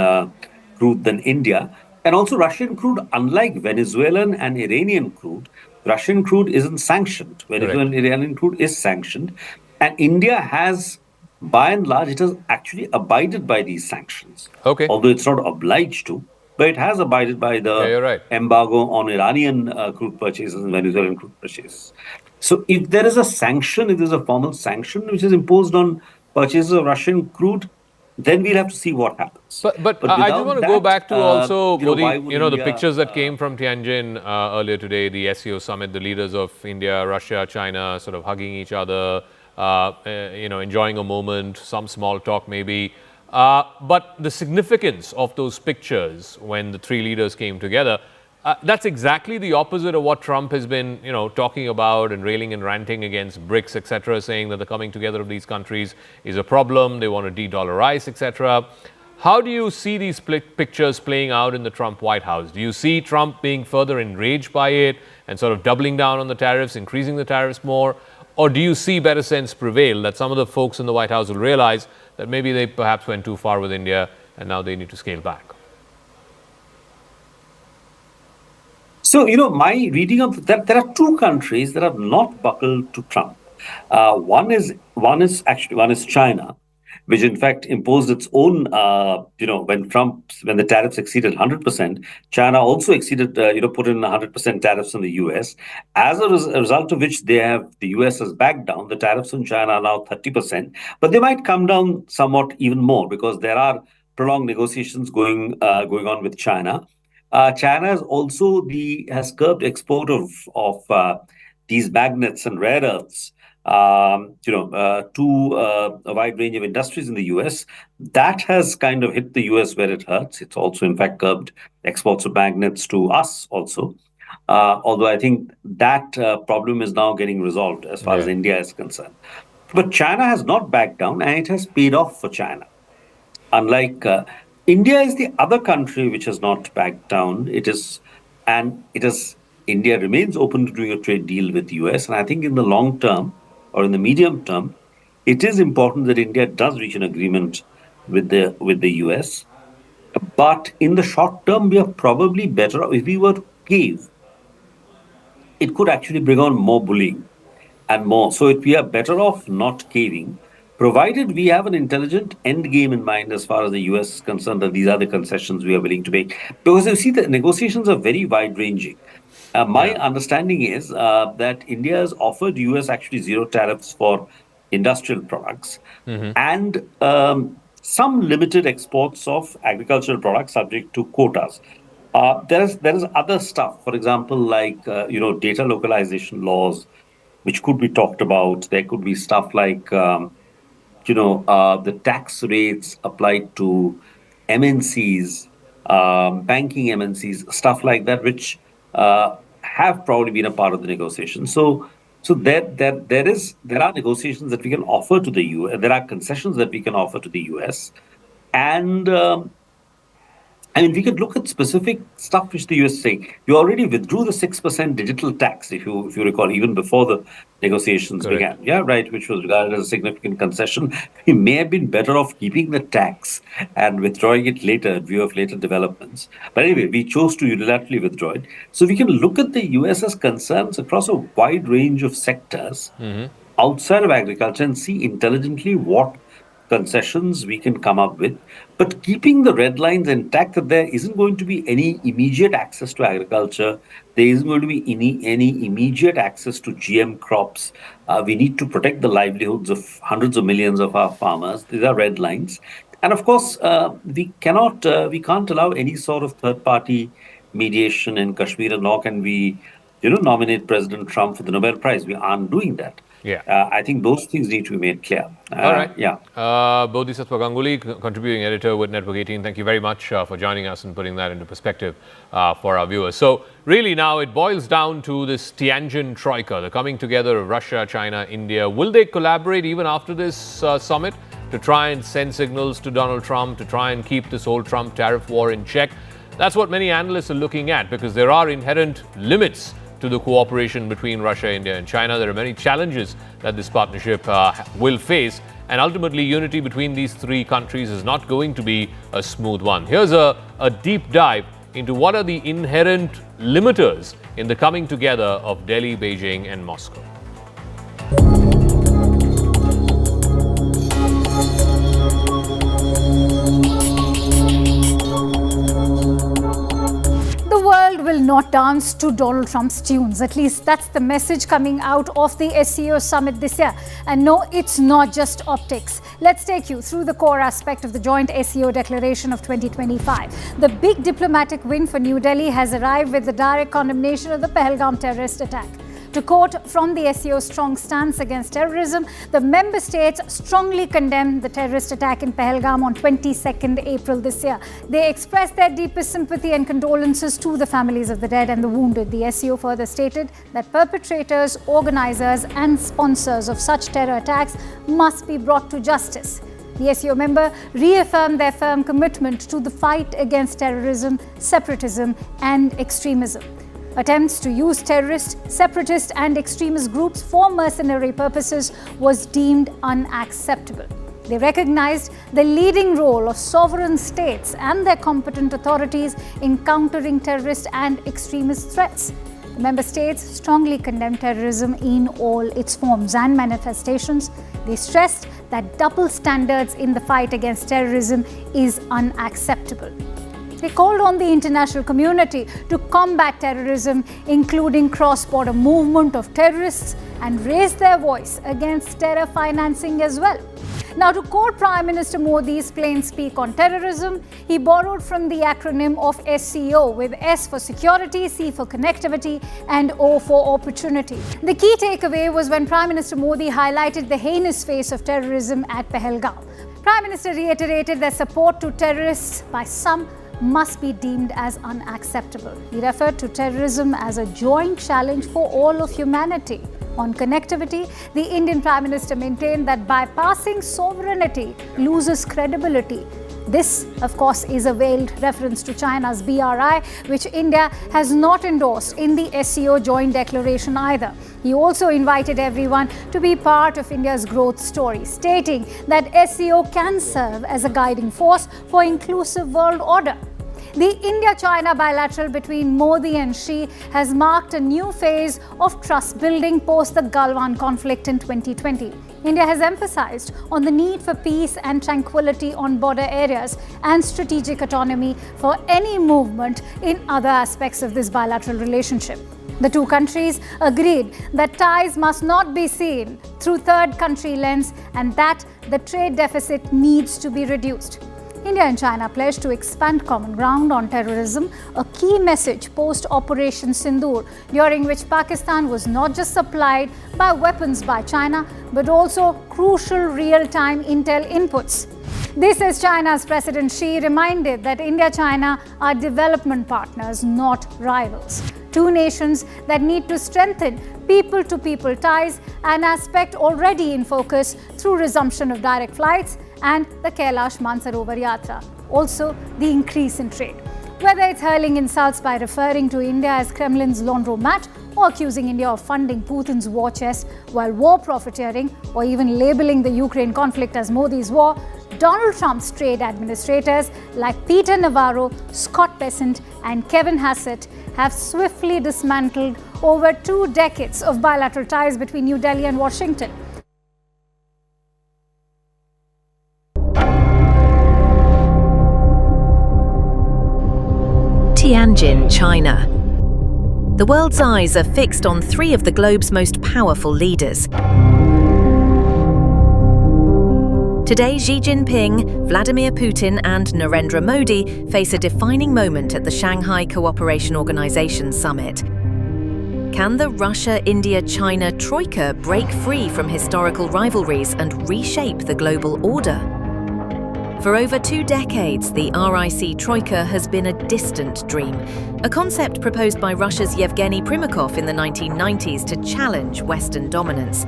crude than India. And also Russian crude, unlike Venezuelan and Iranian crude, Russian crude isn't sanctioned. Venezuelan and Iranian crude is sanctioned. And India has, by and large, it has actually abided by these sanctions. Okay. Although it's not obliged to, but it has abided by the embargo on Iranian crude purchases and Venezuelan crude purchases. So if there is a sanction, if there's a formal sanction which is imposed on purchases of Russian crude, then we'll have to see what happens. But I just want to go back to also, Modi, the pictures that came from Tianjin earlier today, the SCO Summit, the leaders of India, Russia, China sort of hugging each other, enjoying a moment, some small talk maybe. But the significance of those pictures when the three leaders came together, That's exactly the opposite of what Trump has been, talking about and railing and ranting against BRICS, etc., saying that the coming together of these countries is a problem. They want to de-dollarize, etc. How do you see these pictures playing out in the Trump White House? Do you see Trump being further enraged by it and sort of doubling down on the tariffs, increasing the tariffs more? Or do you see better sense prevail, that some of the folks in the White House will realize that maybe they perhaps went too far with India and now they need to scale back? So, my reading of that, there are two countries that have not buckled to Trump. One is China, which in fact imposed its own, when the tariffs exceeded 100%, China also exceeded, put in 100% tariffs on the US. As a result of which the US has backed down. The tariffs on China are now 30%, but they might come down somewhat even more because there are prolonged negotiations going on with China. China has also has curbed export of these magnets and rare earths to a wide range of industries in the US. That has kind of hit the US where it hurts. It's also, in fact, curbed exports of magnets to us also. Although I think that problem is now getting resolved as far as India is concerned. But China has not backed down, and it has paid off for China. Unlike India is the other country which has not backed down. India remains open to doing a trade deal with the US. And I think in the long term or in the medium term, it is important that India does reach an agreement with the US. But in the short term, we are probably better off. If we were to cave, it could actually bring on more bullying and more. So we are better off not caving, provided we have an intelligent end game in mind as far as the US is concerned, that these are the concessions we are willing to make. Because you see, the negotiations are very wide-ranging. My understanding is that India has offered US actually zero tariffs for industrial products and some limited exports of agricultural products subject to quotas. There is other stuff, for example, like data localization laws, which could be talked about. There could be stuff like the tax rates applied to MNCs, banking MNCs, stuff like that, which have probably been a part of the negotiation. So there are negotiations that we can offer to the US. There are concessions that we can offer to the US, and we could look at specific stuff which the US is saying. You already withdrew the 6% digital tax, if you recall, even before the negotiations began. Yeah, right, which was regarded as a significant concession. We may have been better off keeping the tax and withdrawing it later in view of later developments. But anyway, we chose to unilaterally withdraw it. So we can look at the US's concerns across a wide range of sectors outside of agriculture and see intelligently what concessions we can come up with, but keeping the red lines intact, that there isn't going to be any immediate access to agriculture. There isn't going to be any immediate access to GM crops. We need to protect the livelihoods of hundreds of millions of our farmers. These are red lines. And of course, we can't allow any sort of third-party mediation in Kashmir, and nor can we, nominate President Trump for the Nobel Prize. We aren't doing that. Yeah. I think those things need to be made clear. All right. Yeah. Bodhisattva Ganguly, contributing editor with Network 18. Thank you very much for joining us and putting that into perspective for our viewers. So really now it boils down to this Tianjin troika, the coming together of Russia, China, India. Will they collaborate even after this summit to try and send signals to Donald Trump, to try and keep this whole Trump tariff war in check? That's what many analysts are looking at, because there are inherent limits to the cooperation between Russia, India and China. There are many challenges that this partnership will face, and ultimately unity between these three countries is not going to be a smooth one. Here's a deep dive into what are the inherent limiters in the coming together of Delhi, Beijing and Moscow. Will not dance to Donald Trump's tunes. At least that's the message coming out of the SCO Summit this year. And no, it's not just optics. Let's take you through the core aspect of the joint SCO declaration of 2025. The big diplomatic win for New Delhi has arrived with the direct condemnation of the Pahalgam terrorist attack. To quote from the SCO's strong stance against terrorism, the member states strongly condemned the terrorist attack in Pahalgam on 22nd April this year. They expressed their deepest sympathy and condolences to the families of the dead and the wounded. The SCO further stated that perpetrators, organizers and sponsors of such terror attacks must be brought to justice. The SCO member reaffirmed their firm commitment to the fight against terrorism, separatism and extremism. Attempts to use terrorist, separatist and extremist groups for mercenary purposes was deemed unacceptable. They recognized the leading role of sovereign states and their competent authorities in countering terrorist and extremist threats. The member states strongly condemned terrorism in all its forms and manifestations. They stressed that double standards in the fight against terrorism is unacceptable. They called on the international community to combat terrorism, including cross-border movement of terrorists, and raised their voice against terror financing as well. Now, to quote Prime Minister Modi's plain speak on terrorism, he borrowed from the acronym of SCO, with S for security, C for connectivity, and O for opportunity. The key takeaway was when Prime Minister Modi highlighted the heinous face of terrorism at Pahalgam. Prime Minister reiterated that support to terrorists by some must be deemed as unacceptable. He referred to terrorism as a joint challenge for all of humanity. On connectivity, the Indian Prime Minister maintained that bypassing sovereignty loses credibility. This, of course, is a veiled reference to China's BRI, which India has not endorsed in the SCO joint declaration either. He also invited everyone to be part of India's growth story, stating that SCO can serve as a guiding force for inclusive world order. The India-China bilateral between Modi and Xi has marked a new phase of trust building post the Galwan conflict in 2020. India has emphasized on the need for peace and tranquility on border areas and strategic autonomy for any movement in other aspects of this bilateral relationship. The two countries agreed that ties must not be seen through third country lens and that the trade deficit needs to be reduced. India and China pledged to expand common ground on terrorism, a key message post-Operation Sindoor, during which Pakistan was not just supplied by weapons by China, but also crucial real-time intel inputs. This as China's President Xi reminded that India-China are development partners, not rivals. Two nations that need to strengthen people-to-people ties, an aspect already in focus through resumption of direct flights and the Kailash Mansarovar Yatra. Also, the increase in trade. Whether it's hurling insults by referring to India as Kremlin's laundromat or accusing India of funding Putin's war chest while war profiteering, or even labeling the Ukraine conflict as Modi's war, Donald Trump's trade administrators like Peter Navarro, Scott Bessent and Kevin Hassett have swiftly dismantled over 2 decades of bilateral ties between New Delhi and Washington. Tianjin, China. The world's eyes are fixed on 3 of the globe's most powerful leaders. Today, Xi Jinping, Vladimir Putin and Narendra Modi face a defining moment at the Shanghai Cooperation Organization Summit. Can the Russia-India-China troika break free from historical rivalries and reshape the global order? For over 2 decades, the RAIC troika has been a distant dream, a concept proposed by Russia's Yevgeny Primakov in the 1990s to challenge Western dominance.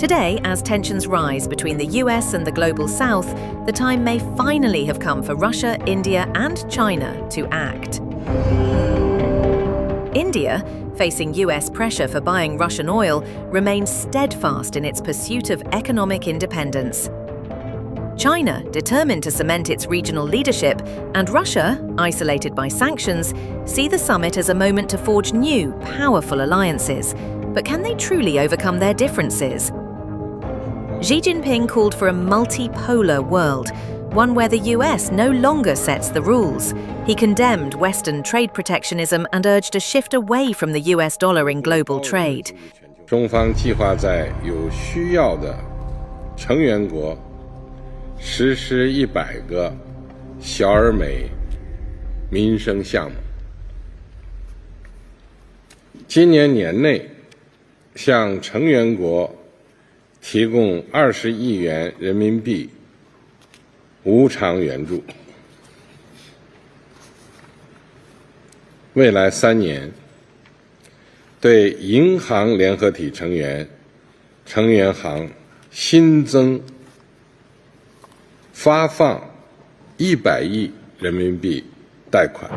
Today, as tensions rise between the US and the global South, the time may finally have come for Russia, India and China to act. India, facing US pressure for buying Russian oil, remains steadfast in its pursuit of economic independence. China, determined to cement its regional leadership, and Russia, isolated by sanctions, see the summit as a moment to forge new, powerful alliances. But can they truly overcome their differences? Xi Jinping called for a multipolar world, one where the US no longer sets the rules. He condemned Western trade protectionism and urged a shift away from the US dollar in global trade. 中方计划在有需要的成员国实施100个小而美民生项目。今年年内向成员国提供20亿元人民币无偿援助。未来3年，对银行联合体成员行新增发放100亿人民币贷款。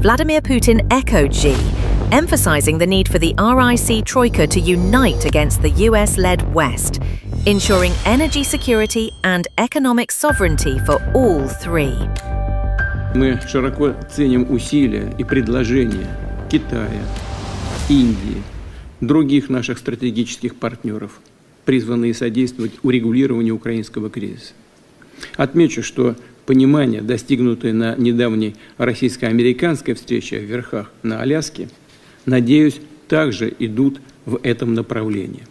Vladimir Putin echoed Xi, emphasizing the need for the RAIC troika to unite against the US-led West, ensuring energy security and economic sovereignty for all three. Мы широко ценим усилия и предложения Китая, Индии, других наших стратегических партнеров, призванные содействовать урегулированию украинского кризиса. Отмечу, что понимание, достигнутое на недавней российско-американской встрече в Верхах на Аляске, надеюсь, также идут в этом направлении,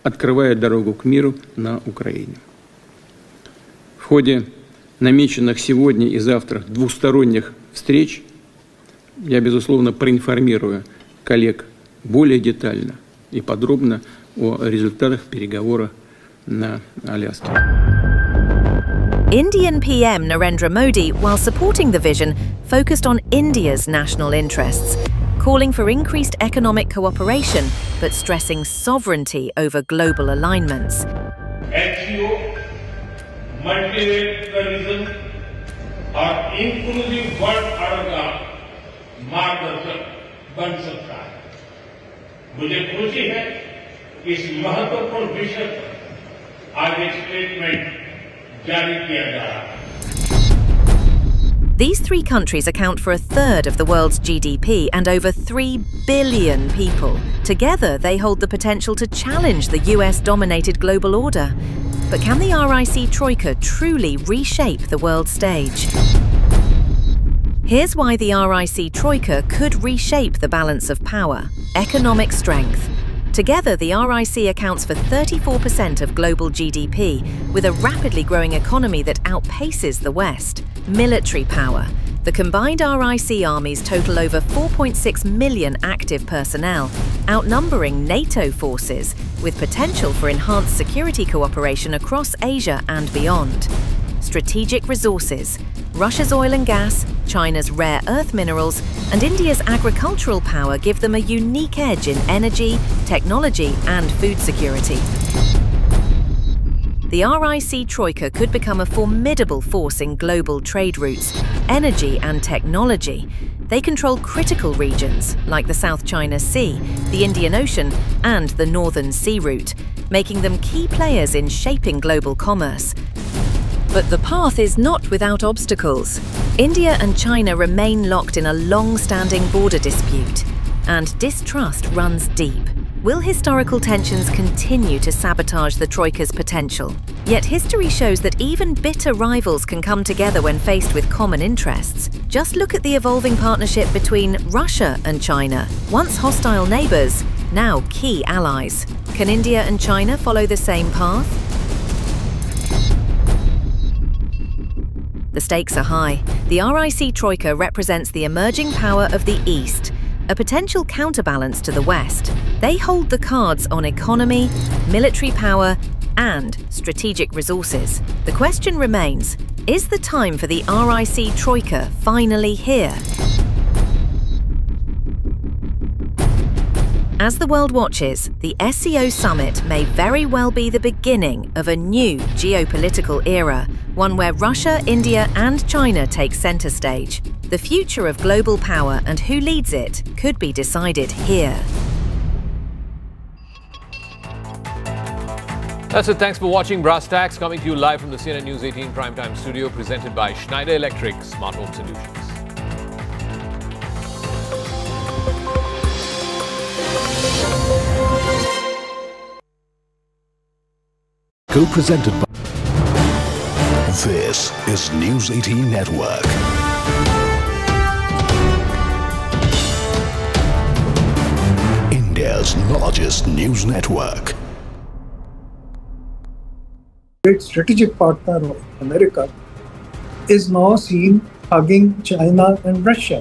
открывая дорогу к миру на Украине. В ходе намеченных сегодня и завтра двусторонних встреч я, безусловно, проинформирую коллег более детально и подробно о результатах переговоров на Аляске. Indian PM Narendra Modi, while supporting the vision, focused on India's national interests, calling for increased economic cooperation but stressing sovereignty over global alignments. SCO, multilateralism और inclusive world order का मार्गदर्शक बन सकता है। मुझे खुशी है कि इस महत्वपूर्ण विषय पर आज एक स्टेटमेंट जारी किया जा रहा है। These three countries account for a third of the world's GDP and over 3 billion people. Together, they hold the potential to challenge the US-dominated global order. But can the RAIC troika truly reshape the world stage? Here's why the RAIC troika could reshape the balance of power. Economic strength. Together, the RAIC accounts for 34% of global GDP, with a rapidly growing economy that outpaces the West. Military power. The combined RAIC armies total over 4.6 million active personnel, outnumbering NATO forces, with potential for enhanced security cooperation across Asia and beyond. Strategic resources. Russia's oil and gas, China's rare earth minerals, and India's agricultural power give them a unique edge in energy, technology, and food security. The RAIC troika could become a formidable force in global trade routes, energy, and technology. They control critical regions like the South China Sea, the Indian Ocean, and the Northern Sea Route, making them key players in shaping global commerce. But the path is not without obstacles. India and China remain locked in a long-standing border dispute, and distrust runs deep. Will historical tensions continue to sabotage the troika's potential? Yet history shows that even bitter rivals can come together when faced with common interests. Just look at the evolving partnership between Russia and China, once hostile neighbours, now key allies. Can India and China follow the same path? The stakes are high. The RAIC troika represents the emerging power of the East, a potential counterbalance to the West. They hold the cards on economy, military power, and strategic resources. The question remains, is the time for the RAIC troika finally here? As the world watches, the SCO Summit may very well be the beginning of a new geopolitical era, one where Russia, India, and China take center stage. The future of global power and who leads it could be decided here. That's it. Thanks for watching Brass Tacks, coming to you live from the CNN News 18 Primetime Studio, presented by Schneider Electric Smart Home Solutions. Co-presented by... This is News 18 Network. India's largest news network. Great strategic partner of America is now seen hugging China and Russia,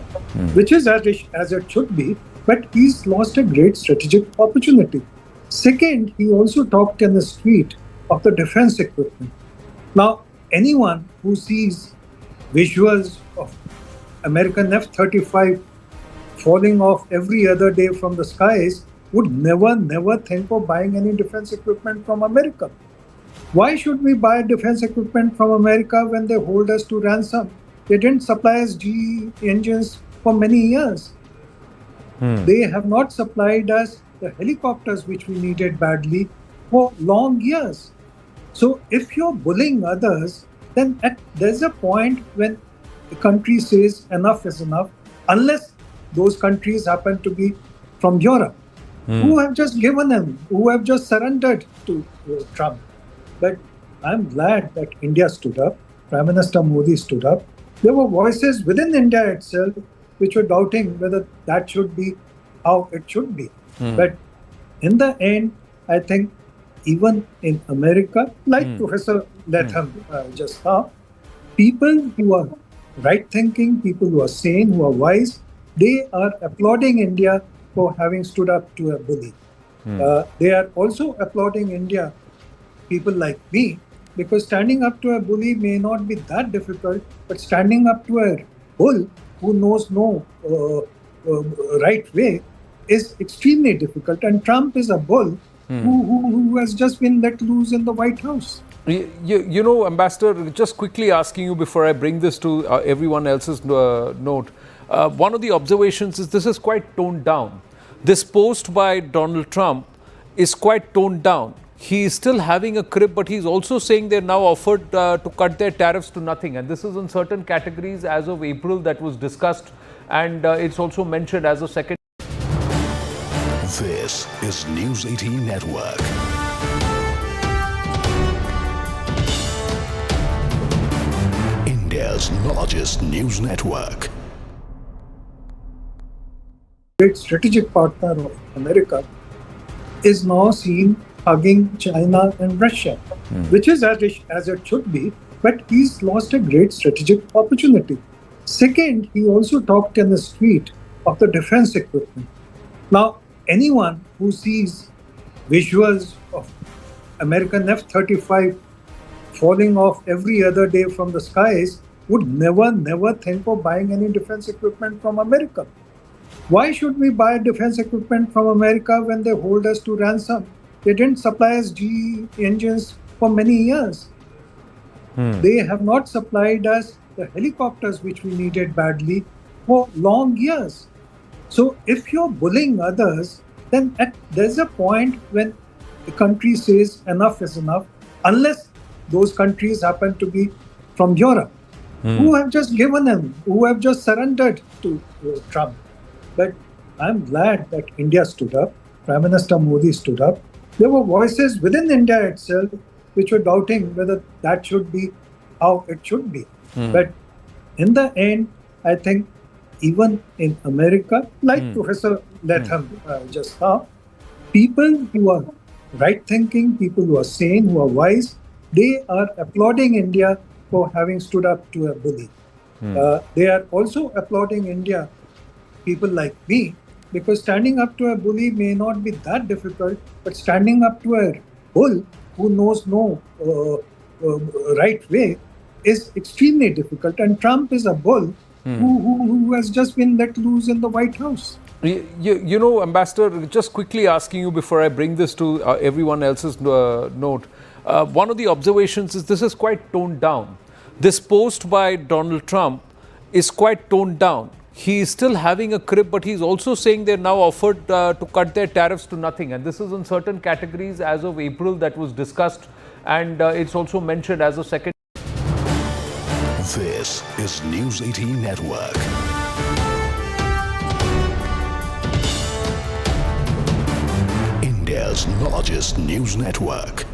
which is as it should be, but he's lost a great strategic opportunity. Second, he also talked in the street of the defense equipment. Now, anyone who sees visuals of American F-35 falling off every other day from the skies would never think of buying any defense equipment from America. Why should we buy defense equipment from America when they hold us to ransom? They didn't supply us GE engines for many years. They have not supplied us the helicopters which we needed badly for long years. So if you're bullying others, then there's a point when the country says enough is enough, unless those countries happen to be from Europe, who have just given them, who have just surrendered to Trump. But I'm glad that India stood up, Prime Minister Modi stood up. There were voices within India itself which were doubting whether that should be how it should be. But in the end, I think even in America, like Professor Latham just now, people who are right-thinking, people who are sane, who are wise, they are applauding India for having stood up to a bully. They are also applauding India, people like me, because standing up to a bully may not be that difficult, but standing up to a bull who knows no right way is extremely difficult. And Trump is a bull who has just been let loose in the White House. You know, Ambassador, just quickly asking you before I bring this to everyone else's note, one of the observations is this is quite toned down. This post by Donald Trump is quite toned down. He is still having a crib, but he's also saying they're now offered to cut their tariffs to nothing. And this is in certain categories as of April that was discussed. And it's also mentioned as a second. This is News 18 Network. India's largest news network. Great strategic partner of America is now seen hugging China and Russia, which is as it should be, but he's lost a great strategic opportunity. Second, he also talked in the street of the defense equipment. Now, anyone who sees visuals of American F-35 falling off every other day from the skies would never think of buying any defense equipment from America. Why should we buy defense equipment from America when they hold us to ransom? They didn't supply us GE engines for many years. They have not supplied us the helicopters which we needed badly for long years. So if you're bullying others, then there's a point when the country says enough is enough, unless those countries happen to be from Europe, who have just given them, who have just surrendered to Trump. But I'm glad that India stood up, Prime Minister Modi stood up. There were voices within India itself which were doubting whether that should be how it should be. But in the end, I think even in America, like Professor Latham just now, people who are right-thinking, people who are sane, who are wise, they are applauding India for having stood up to a bully. They are also applauding India, people like me, because standing up to a bully may not be that difficult, but standing up to a bull who knows no right way is extremely difficult. And Trump is a bull who has just been let loose in the White House. You know, Ambassador, just quickly asking you before I bring this to everyone else's note, one of the observations is this is quite toned down. This post by Donald Trump is quite toned down. He is still having a crib, but he's also saying they're now offered to cut their tariffs to nothing. And this is in certain categories as of April that was discussed. And it's also mentioned as a second. This is News 18 Network. India's largest news network.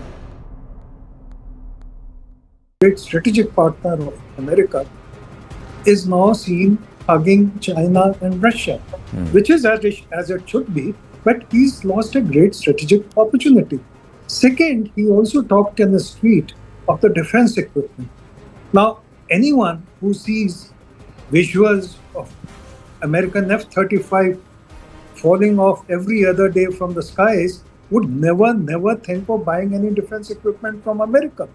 Great strategic partner of America is now seen hugging China and Russia, which is as it should be, but he's lost a great strategic opportunity. Second, he also talked in the street of the defense equipment. Now, anyone who sees visuals of American F-35 falling off every other day from the skies would never think of buying any defense equipment from America.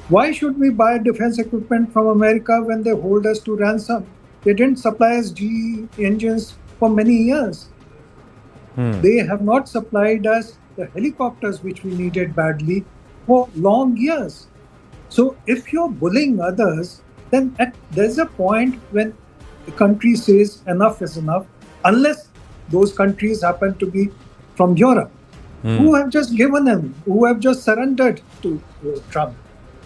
Why should we buy defense equipment from America when they hold us to ransom? They didn't supply us GE engines for many years. They have not supplied us the helicopters which we needed badly for long years. So if you're bullying others, then there's a point when the country says enough is enough, unless those countries happen to be from Europe, who have just given them, who have just surrendered to Trump.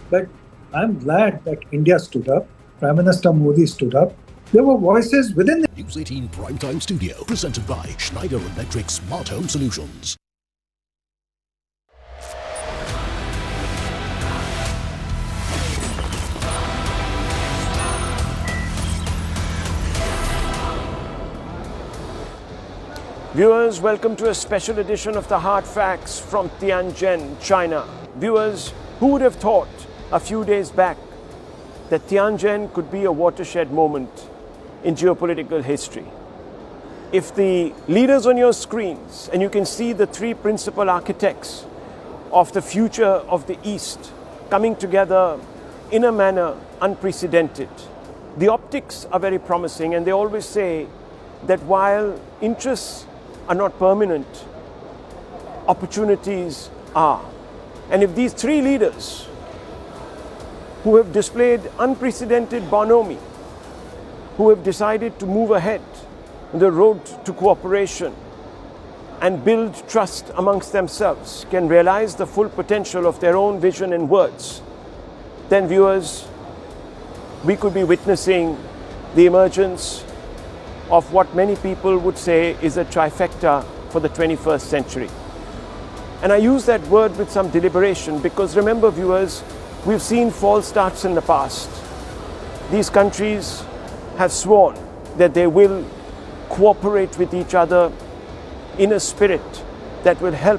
But I'm glad that India stood up, Prime Minister Modi stood up. There were voices within the News 18 Primetime Studio, presented by Schneider Electric Smart Home Solutions. Viewers, welcome to a special edition of the Hard Facts from Tianjin, China. Viewers, who would have thought a few days back that Tianjin could be a watershed moment in geopolitical history? If the leaders on your screens, and you can see the three principal architects of the future of the East coming together in a manner unprecedented, the optics are very promising, and they always say that while interests are not permanent, opportunities are. And if these three leaders who have displayed unprecedented bonhomie, who have decided to move ahead on the road to cooperation and build trust amongst themselves, can realize the full potential of their own vision and words, then viewers, we could be witnessing the emergence of what many people would say is a trifecta for the 21st century. And I use that word with some deliberation because remember, viewers, we've seen false starts in the past. These countries have sworn that they will cooperate with each other in a spirit that will help